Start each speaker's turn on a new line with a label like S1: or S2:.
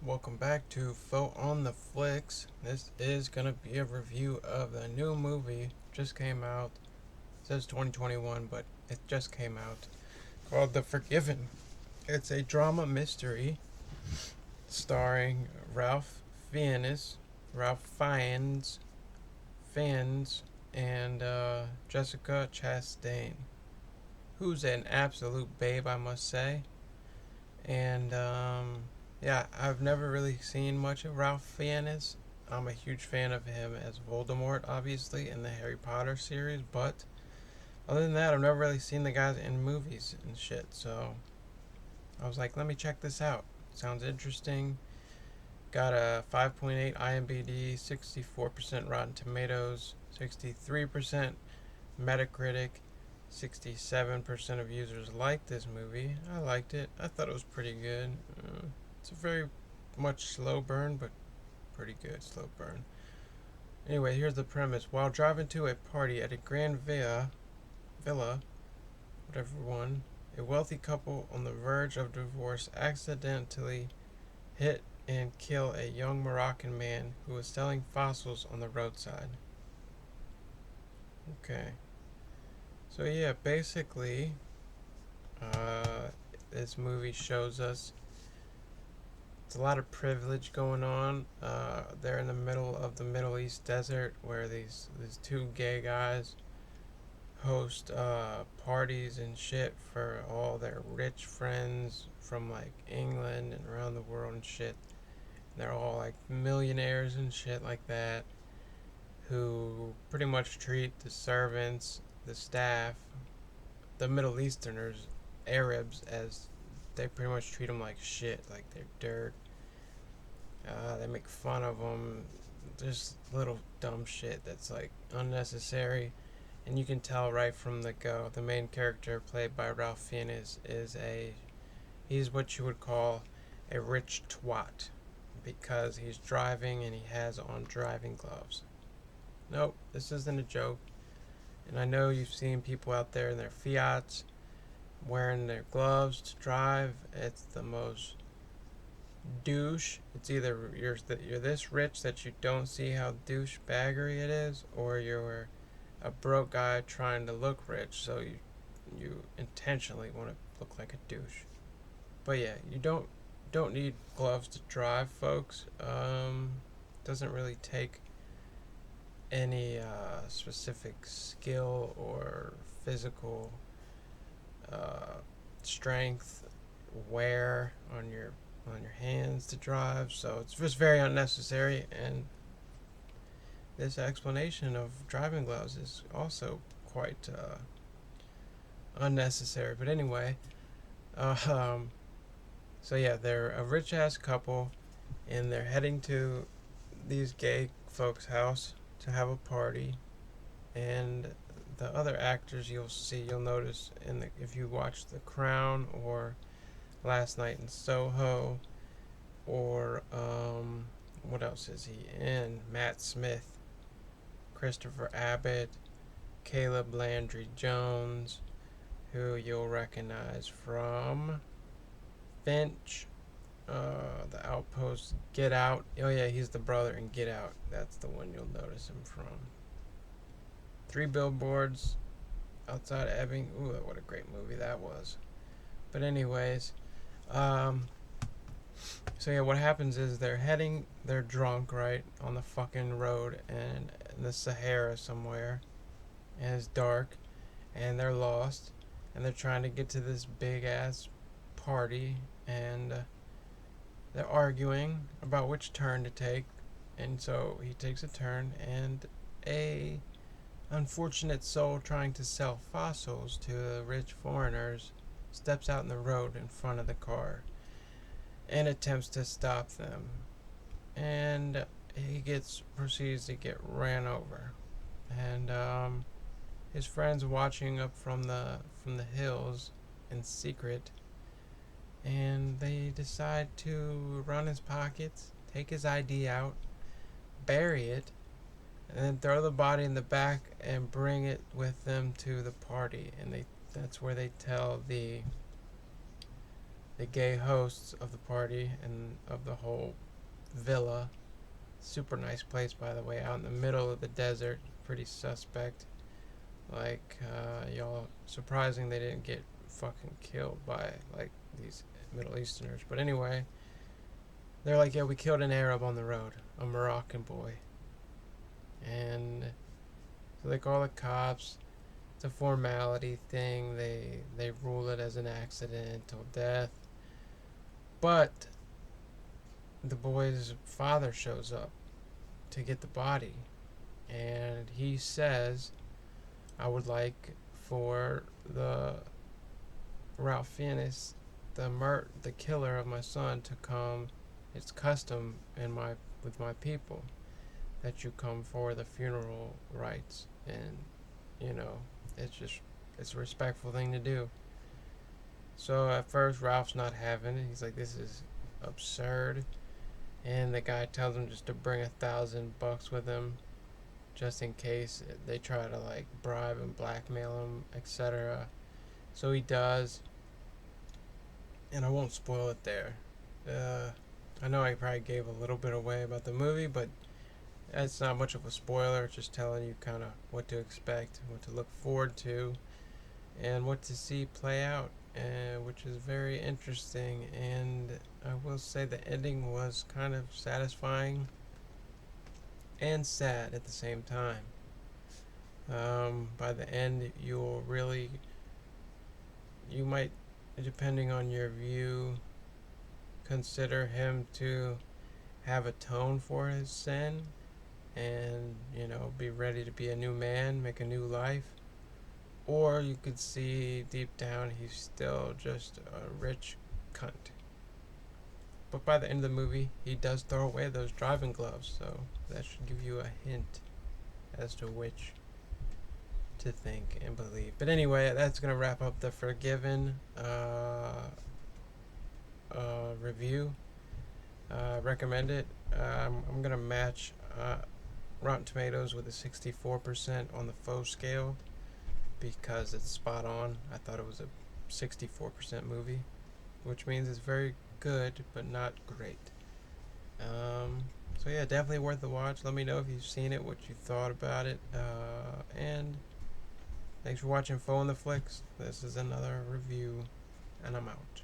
S1: Welcome back to Foeontheflicks. This is gonna be a review of the new movie. Just came out. It says 2021, but it just came out. Called TheForgiven. It's a drama mystery starring Ralph Fiennes, and Jessica Chastain, who's an absolute babe, I must say. And yeah, I've never really seen much of Ralph Fiennes. I'm a huge fan of him as Voldemort, obviously, in the Harry Potter series, but other than that, I've never really seen the guys in movies and shit, so I was like, let me check this out. Sounds interesting. Got a 5.8 IMDb, 64% Rotten Tomatoes, 63% Metacritic, 67% of users liked this movie. I liked it. I thought it was pretty good. It's a very much slow burn, but pretty good slow burn. Anyway, here's the premise. While driving to a party at a grand villa, whatever one, a wealthy couple on the verge of divorce accidentally hit and kill a young Moroccan man who was selling fossils on the roadside. Okay. So yeah, basically, uh, this movie shows us it's a lot of privilege going on. They're in the middle of the Middle East desert where these two gay guys host parties and shit for all their rich friends from like England and around the world and shit. And they're all like millionaires and shit like that who pretty much treat the servants, the staff, the Middle Easterners, Arabs, as they pretty much treat them like shit, like they're dirt. They make fun of them. Just little dumb shit that's like unnecessary. And you can tell right from the go, the main character played by Ralph Fiennes he's what you would call a rich twat because he's driving and he has on driving gloves. Nope, this isn't a joke. And I know you've seen people out there in their Fiats wearing their gloves to drive. It's the most douche. It's either you're this rich that you don't see how douchebaggery it is, or you're a broke guy trying to look rich, so you intentionally want to look like a douche. But yeah, you don't need gloves to drive, folks. Doesn't really take any specific skill or physical uh, strength, wear on your hands to drive. So it's just very unnecessary. And this explanation of driving gloves is also quite unnecessary. But anyway, uh, um, so yeah, they're a rich ass couple, and they're heading to these gay folks' house to have a party. And the other actors you'll notice if you watch The Crown or Last Night in Soho or what else is he in? Matt Smith, Christopher Abbott, Caleb Landry Jones, who you'll recognize from Finch, The Outpost, Get Out. Oh yeah, he's the brother in Get Out. That's the one you'll notice him from. Three Billboards Outside Ebbing. Ooh, what a great movie that was. But anyways, so yeah, what happens is they're drunk, right, on the fucking road and in the Sahara somewhere, and it's dark, and they're lost, and they're trying to get to this big ass party, and they're arguing about which turn to take, and so he takes a turn, and a unfortunate soul trying to sell fossils to the rich foreigners steps out in the road in front of the car and attempts to stop them. And he proceeds to get ran over. And his friends watching up from the hills in secret, and they decide to run his pockets, take his ID out, bury it, and then throw the body in the back and bring it with them to the party. And that's where they tell the gay hosts of the party and of the whole villa. Super nice place, by the way, out in the middle of the desert. Pretty suspect. Like, y'all, surprising they didn't get fucking killed by, like, these Middle Easterners. But anyway, they're like, yeah, we killed an Arab on the road, a Moroccan boy. And so they call the cops. It's a formality thing. They rule it as an accidental death. But the boy's father shows up to get the body. And he says, I would like for the Ralph Fiennes, the killer of my son, to come. It's custom with my people that you come for the funeral rites, and it's a respectful thing to do. So at first Ralph's not having it. He's like, this is absurd, and the guy tells him just to bring $1,000 with him, just in case they try to like bribe and blackmail him, etc. So he does, and I won't spoil it there. I know I probably gave a little bit away about the movie, but it's not much of a spoiler. It's just telling you kind of what to expect, what to look forward to, and what to see play out, which is very interesting. And I will say the ending was kind of satisfying and sad at the same time. By the end, you might, depending on your view, consider him to have atoned for his sin and, be ready to be a new man, make a new life. Or you could see deep down he's still just a rich cunt. But by the end of the movie, he does throw away those driving gloves, so that should give you a hint as to which to think and believe. But anyway, that's going to wrap up the Forgiven review. Recommend it. I'm going to match Rotten Tomatoes with a 64% on the FoeScale because it's spot on. I thought it was a 64% movie, which means it's very good but not great. So yeah, definitely worth the watch. Let me know if you've seen it, what you thought about it, and thanks for watching Foeontheflicks. This is another review, and I'm out.